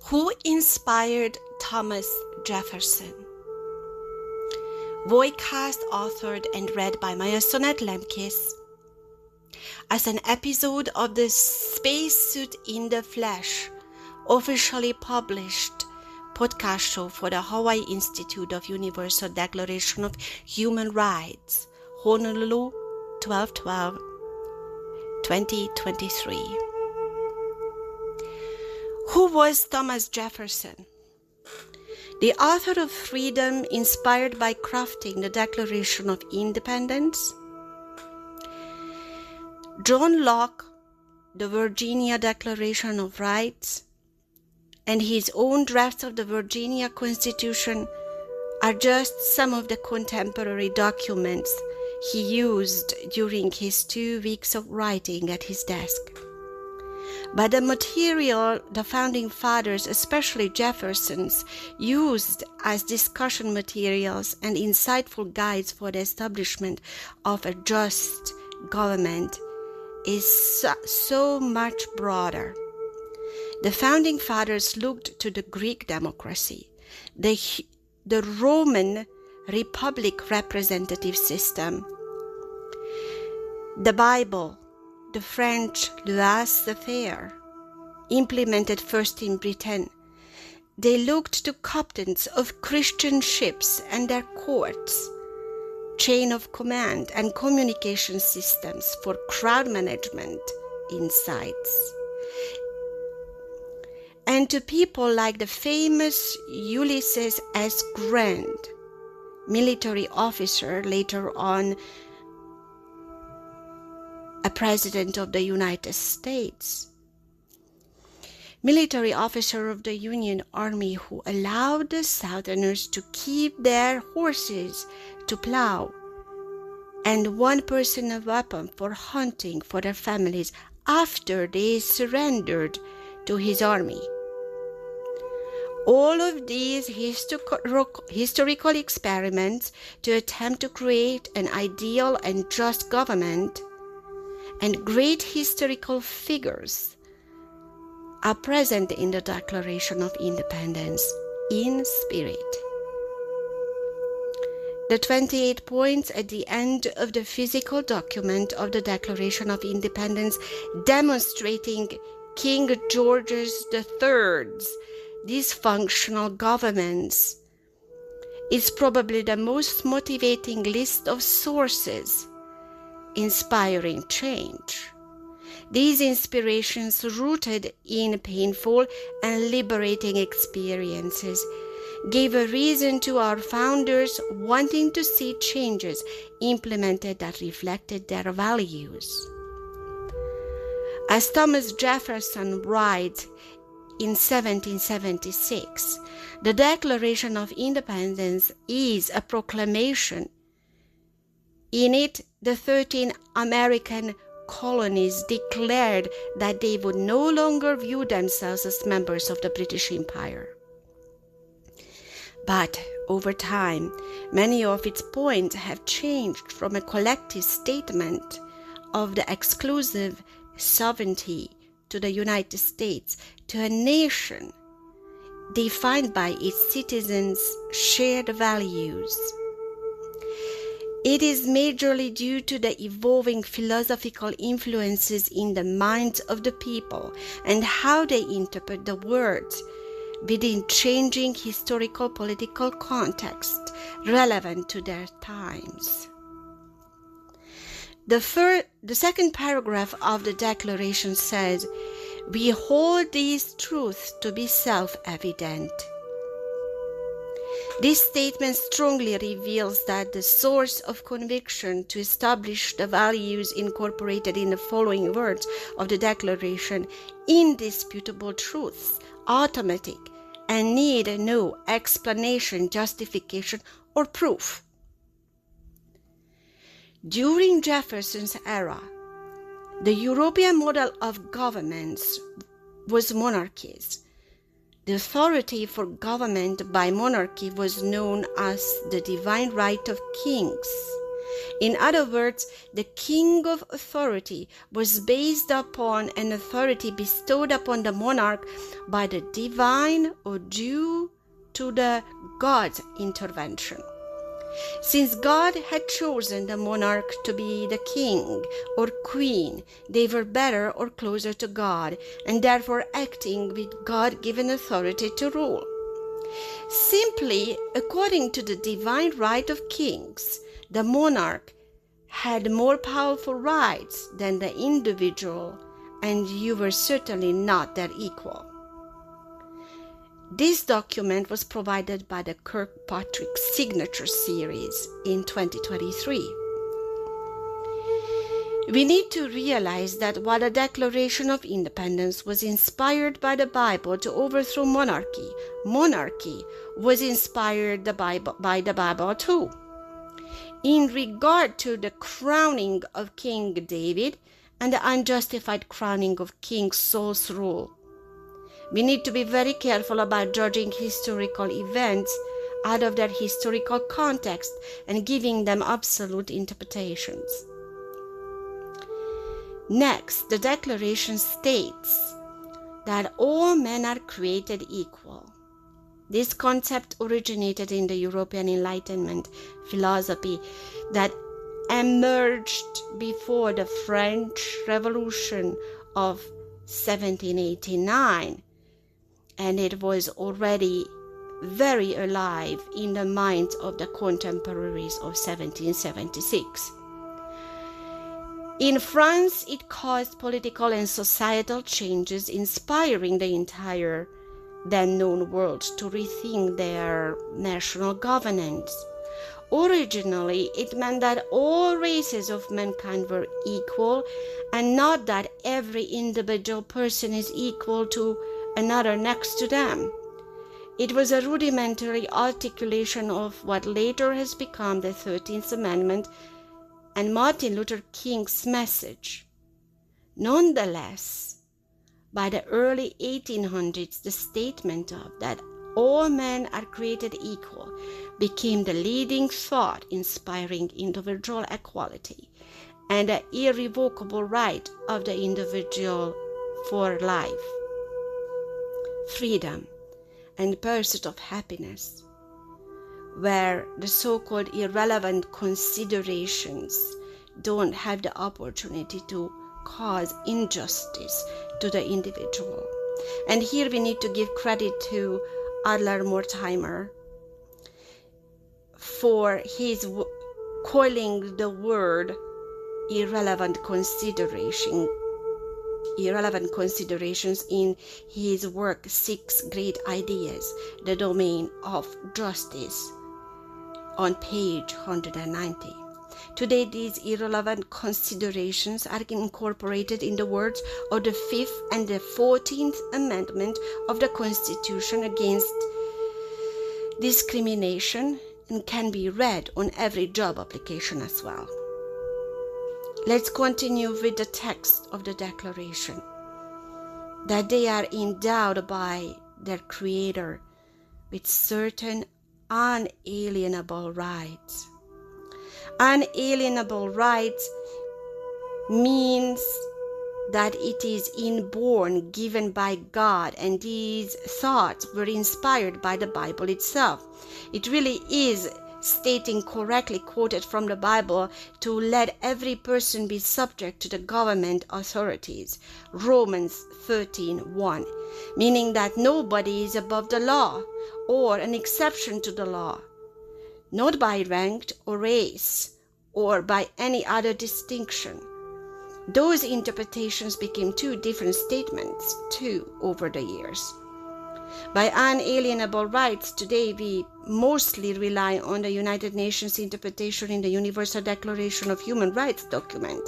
Who inspired Thomas Jefferson? Voicecast, authored and read by Maya Sonet Lemkis as an episode of the Spacesuit in the Flesh, officially published podcast show for the Hawaii Institute of Universal Declaration of Human Rights, Honolulu, 12/12/2023. Who was Thomas Jefferson? The author of Freedom, inspired by crafting the Declaration of Independence. John Locke, the Virginia Declaration of Rights, and his own drafts of the Virginia Constitution are just some of the contemporary documents he used during his 2 weeks of writing at his desk. But the material the Founding Fathers, especially Jefferson's, used as discussion materials and insightful guides for the establishment of a just government is so much broader. The Founding Fathers looked to the Greek democracy, the Roman Republic representative system, the Bible, the French laissez-faire, implemented first in Britain. They looked to captains of Christian ships and their courts, chain of command and communication systems for crowd management insights, and to people like the famous Ulysses S. Grant, military officer, later on a president of the United States, military officer of the Union Army who allowed the Southerners to keep their horses to plow, and one person a weapon for hunting for their families after they surrendered to his army. All of these historical experiments to attempt to create an ideal and just government and great historical figures are present in the Declaration of Independence in spirit. The 28 points at the end of the physical document of the Declaration of Independence demonstrating King George III's dysfunctional governments is probably the most motivating list of sources inspiring change. These inspirations, rooted in painful and liberating experiences, gave a reason to our founders wanting to see changes implemented that reflected their values. As Thomas Jefferson writes in 1776, the Declaration of Independence is a proclamation. In it, the 13 American colonies declared that they would no longer view themselves as members of the British Empire. But over time, many of its points have changed from a collective statement of the exclusive sovereignty to the United States to a nation defined by its citizens' shared values. It is majorly due to the evolving philosophical influences in the minds of the people and how they interpret the words within changing historical political context relevant to their times. The second paragraph of the Declaration says, "We hold these truths to be self-evident." This statement strongly reveals that the source of conviction to establish the values incorporated in the following words of the Declaration, indisputable truths, automatic, and need no explanation, justification, or proof. During Jefferson's era, the European model of governments was monarchies. The authority for government by monarchy was known as the divine right of kings, In other words, the king of authority was based upon an authority bestowed upon the monarch by the divine or due to the God's intervention. Since God had chosen the monarch to be the king or queen, they were better or closer to God, and therefore acting with God-given authority to rule. Simply, according to the divine right of kings, the monarch had more powerful rights than the individual, and you were certainly not their equal. This document was provided by the Kirkpatrick Signature Series in 2023. We need to realize that while the Declaration of Independence was inspired by the Bible to overthrow monarchy, monarchy was inspired by the Bible too. In regard to the crowning of King David and the unjustified crowning of King Saul's rule, we need to be very careful about judging historical events out of their historical context and giving them absolute interpretations. Next, the Declaration states that all men are created equal. This concept originated in the European Enlightenment philosophy that emerged before the French Revolution of 1789, and it was already very alive in the minds of the contemporaries of 1776. In France, it caused political and societal changes, inspiring the entire then-known world to rethink their national governance. Originally, it meant that all races of mankind were equal, and not that every individual person is equal to another next to them. It was a rudimentary articulation of what later has become the 13th Amendment and Martin Luther King's message. Nonetheless, by the early 1800s, the statement of that all men are created equal became the leading thought, inspiring individual equality and the irrevocable right of the individual for life, freedom, and pursuit of happiness, where the so-called irrelevant considerations don't have the opportunity to cause injustice to the individual. And here we need to give credit to Adler Mortimer for his coiling the word irrelevant considerations in his work 6 Great Ideas, the Domain of Justice, on page 190. Today, these irrelevant considerations are incorporated in the words of the 5th and the 14th Amendment of the Constitution against discrimination and can be read on every job application as well. Let's continue with the text of the Declaration, that they are endowed by their Creator with certain unalienable rights. Unalienable rights means that it is inborn, given by God, and these thoughts were inspired by the Bible itself. It really is stating correctly, quoted from the Bible, to let every person be subject to the government authorities. Romans 13:1, meaning that nobody is above the law or an exception to the law, not by rank or race or by any other distinction. Those interpretations became two different statements too over the years. By unalienable rights, today we mostly rely on the United Nations interpretation in the Universal Declaration of Human Rights document,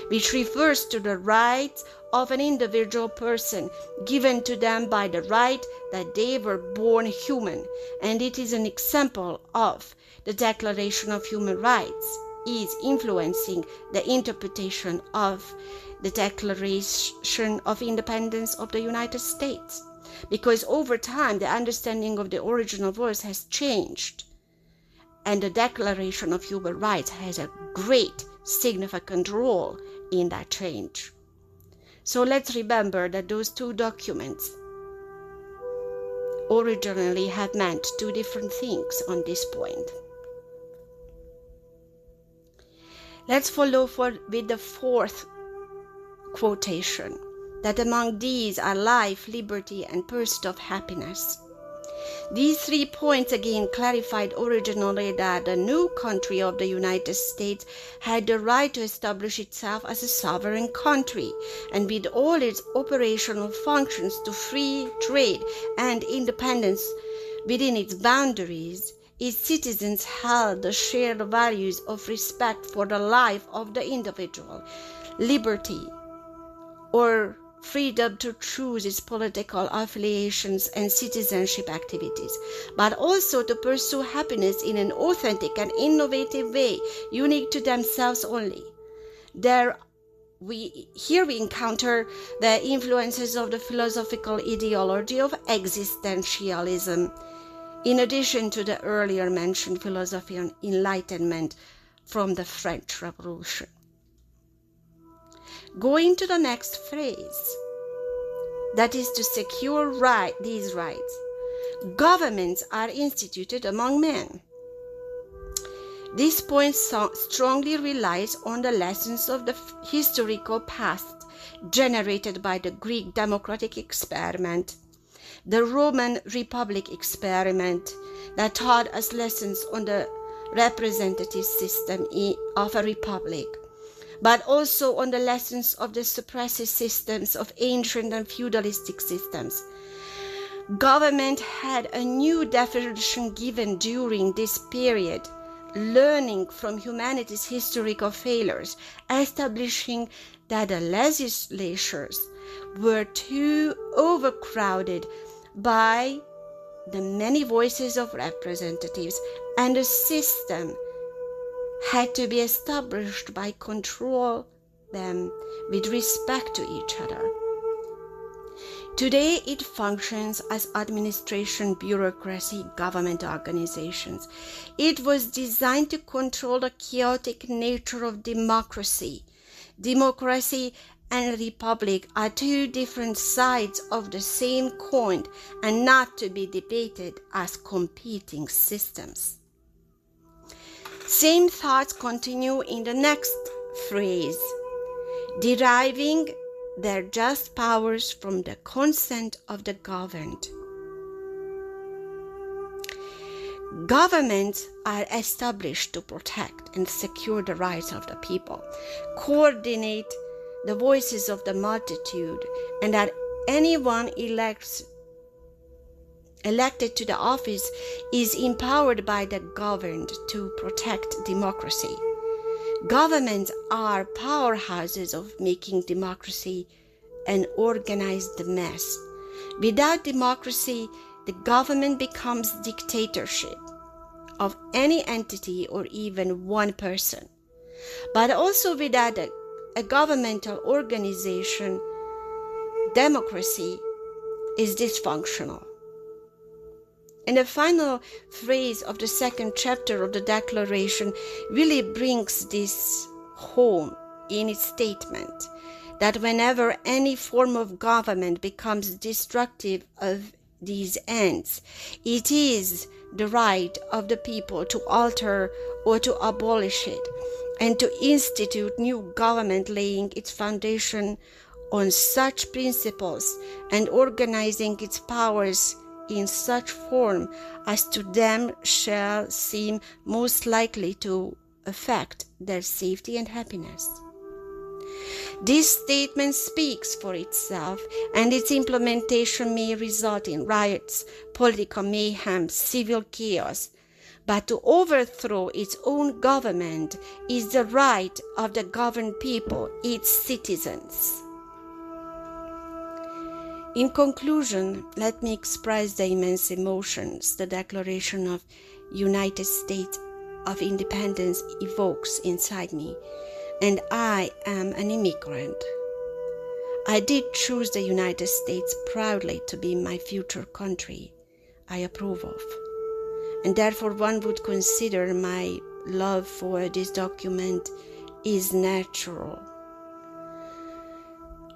which refers to the rights of an individual person given to them by the right that they were born human, and it is an example of the Declaration of Human Rights is influencing the interpretation of the Declaration of Independence of the United States. Because over time, the understanding of the original words has changed. And the Declaration of Human Rights has a great significant role in that change. So let's remember that those two documents originally have meant two different things on this point. Let's follow with the fourth quotation, that among these are life, liberty, and pursuit of happiness. These 3 points again clarified originally that the new country of the United States had the right to establish itself as a sovereign country, and with all its operational functions to free trade and independence within its boundaries, its citizens held the shared values of respect for the life of the individual, liberty, or freedom to choose its political affiliations and citizenship activities, but also to pursue happiness in an authentic and innovative way, unique to themselves only. Here we encounter the influences of the philosophical ideology of existentialism, in addition to the earlier mentioned philosophy of enlightenment from the French Revolution. Going to the next phrase, that is to secure these rights. Governments are instituted among men. This point strongly relies on the lessons of the historical past generated by the Greek democratic experiment, the Roman Republic experiment that taught us lessons on the representative system of a republic, but also on the lessons of the suppressive systems of ancient and feudalistic systems. Government had a new definition given during this period, learning from humanity's historical failures, establishing that the legislatures were too overcrowded by the many voices of representatives, and the system had to be established by control them with respect to each other. Today it functions as administration, bureaucracy, government organizations. It was designed to control the chaotic nature of democracy. Democracy and republic are two different sides of the same coin and not to be debated as competing systems. Same thoughts continue in the next phrase, deriving their just powers from the consent of the governed. Governments are established to protect and secure the rights of the people, coordinate the voices of the multitude, and that anyone elected to the office is empowered by the governed to protect democracy. Governments are powerhouses of making democracy an organized mess. Without democracy, the government becomes dictatorship of any entity or even one person. But also without a governmental organization, democracy is dysfunctional. And the final phrase of the second chapter of the Declaration really brings this home in its statement that whenever any form of government becomes destructive of these ends, it is the right of the people to alter or to abolish it, and to institute new government laying its foundation on such principles and organizing its powers in such form as to them shall seem most likely to affect their safety and happiness. This statement speaks for itself, and its implementation may result in riots, political mayhem, civil chaos, but to overthrow its own government is the right of the governed people, its citizens. In conclusion, let me express the immense emotions the Declaration of United States of Independence evokes inside me, and I am an immigrant. I did choose the United States proudly to be my future country I approve of. and therefore one would consider my love for this document is natural.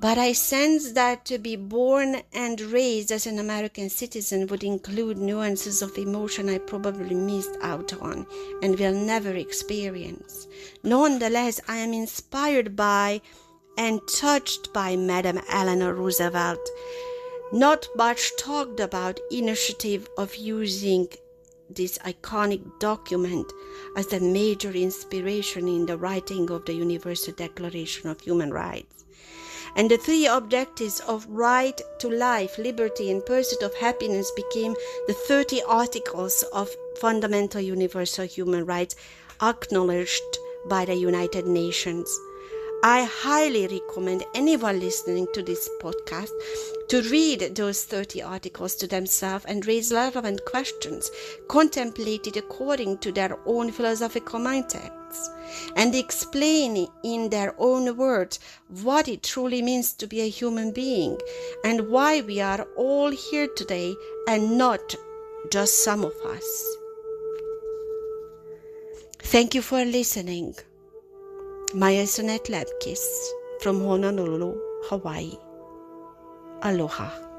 But I sense that to be born and raised as an American citizen would include nuances of emotion I probably missed out on and will never experience. Nonetheless, I am inspired by and touched by Madame Eleanor Roosevelt. Not much talked about initiative of using this iconic document as the major inspiration in the writing of the Universal Declaration of Human Rights. And the three objectives of right to life, liberty, and pursuit of happiness became the 30 articles of fundamental universal human rights acknowledged by the United Nations. I highly recommend anyone listening to this podcast to read those 30 articles to themselves and raise relevant questions, contemplated according to their own philosophical mindsets, and explain in their own words what it truly means to be a human being and why we are all here today and not just some of us. Thank you for listening. Maya Sonet Lepkis from Honolulu, Hawaii. Aloha.